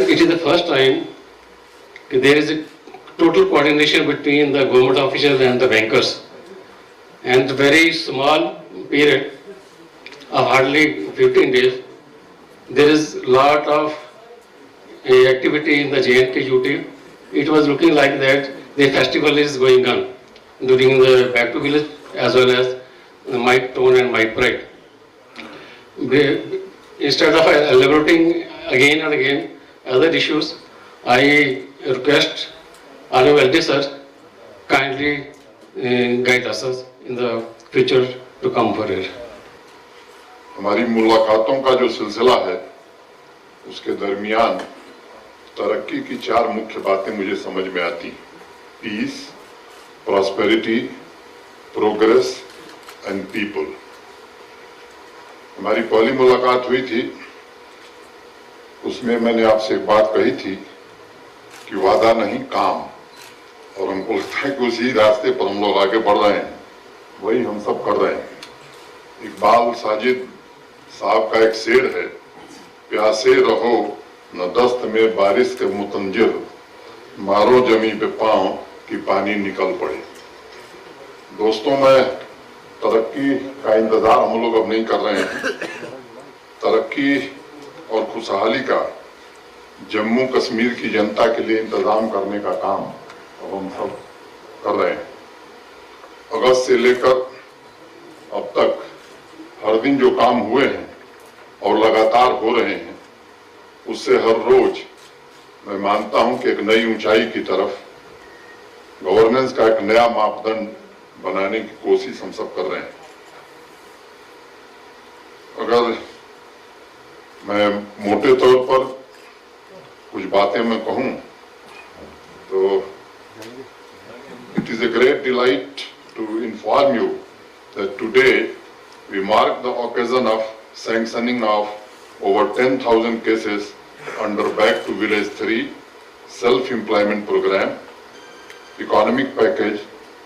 it is the first time there is a total coordination between the government officials and the bankers, and very small period of hardly 15 days, there is lot of activity in the JNK UT. It was looking like that the festival is going on during the back to village as well as my tone and my pride. Instead of elaborating again and again other issues, I request Honorable LD sir kindly guide us in the future to come forward. हमारी मुलाकातों का जो सिलसिला है उसके दरमियान तरक्की की 4 मुख्य बातें मुझे समझ में आती: peace, prosperity, progress and people. हमारी पहली मुलाकात हुई थी, उसमें मैंने आपसे एक बात कही थी कि वादा नहीं काम, और हमको लगता है कि उसी रास्ते पर हम लोग आगे बढ़ रहे हैं, वही हम सब कर रहे हैं। इकबाल साजिद साहब का एक शेर है, प्यासे रहो न दस्त में बारिश के मुतंजिर, मारो जमी पे पांव कि पानी निकल पड़े। दोस्तों, मैं तरक्की का इंतजार हम लोग अब नहीं कर रहे हैं। तरक्की और खुशहाली का जम्मू कश्मीर की जनता के लिए इंतजाम करने का काम अब हम सब कर रहे हैं। अगस्त से लेकर अब तक हर दिन जो काम हुए हैं और लगातार हो रहे हैं, उससे हर रोज मैं मानता हूं कि एक नई ऊंचाई की तरफ गवर्नेंस का एक नया मापदंड बनाने की कोशिश हम सब कर रहे हैं। अगर मैं मोटे तौर पर कुछ बातें मैं कहूं तो it is a great delight to inform you that today we mark the occasion of sanctioning of over 10,000 cases under Back to Village 3 self-employment program, economic package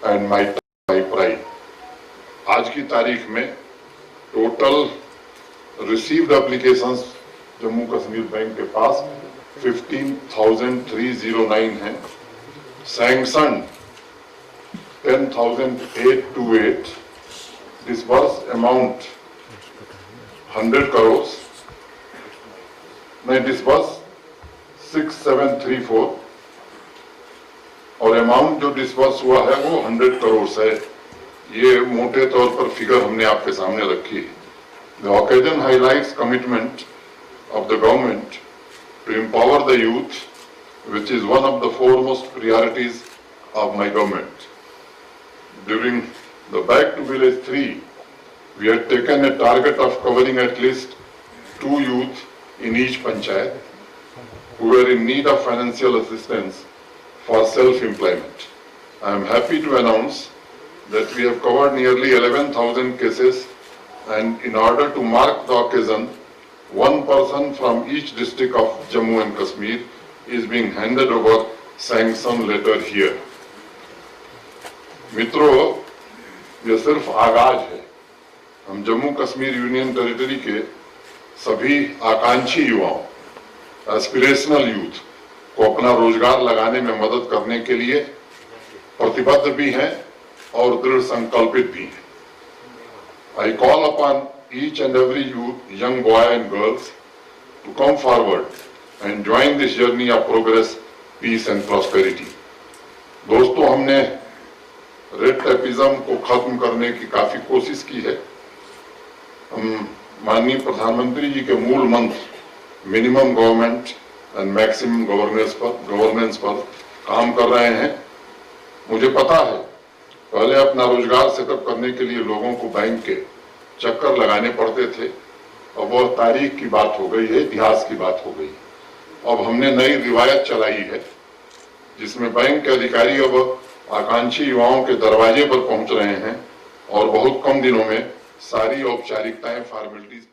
and my pride. आज की तारीख में total received applications Jammu Kashmir bank के पास 15,309 हैं, sanction 10,828, disburse amount 100 crore, नहीं disburse 6734, और amount जो disburse हुआ है वो 100 करोड़ है। ये मोटे तौर पर फिगर हमने आपके सामने रखी है। The occasion highlights commitment of the government to empower the youth, which is one of the foremost priorities of my government. During the Back to Village 3, we had taken a target of covering at least 2 youth in each panchayat who were in need of financial assistance for self-employment. I am happy to announce that we have covered nearly 11,000 cases, and in order to mark the occasion, one person from each district of Jammu and Kashmir is being handed over sanction letter here. मित्रों, यह सिर्फ आगाज है। हम Jammu Kashmir union territory के सभी आकांक्षी युवाओं, एस्पिरेशनल यूथ को अपना रोजगार लगाने में मदद करने के लिए प्रतिबद्ध भी हैं और दृढ़ संकल्पित भी हैं। I call upon each and every youth, young boy and girls, to come forward and join this journey of progress, peace and prosperity. दोस्तों, हमने रेड टेपिज्म को खत्म करने की काफी कोशिश की है। हम माननीय प्रधानमंत्री जी के मूल मंत्र minimum government and maximum governance पर काम कर रहे हैं। मुझे पता है, पहले अपना रोजगार सेटअप करने के लिए लोगों को बैंक के चक्कर लगाने पड़ते थे। अब वह तारीख की बात हो गई है, इतिहास की बात हो गई। अब हमने नई रिवायत चलाई है जिसमें बैंक के अधिकारी अब आकांक्षी युवाओं के दरवाजे पर पहुंच रहे हैं और बहुत कम दिनों में सारी औपचारिकताएं, फॉर्मेलिटीज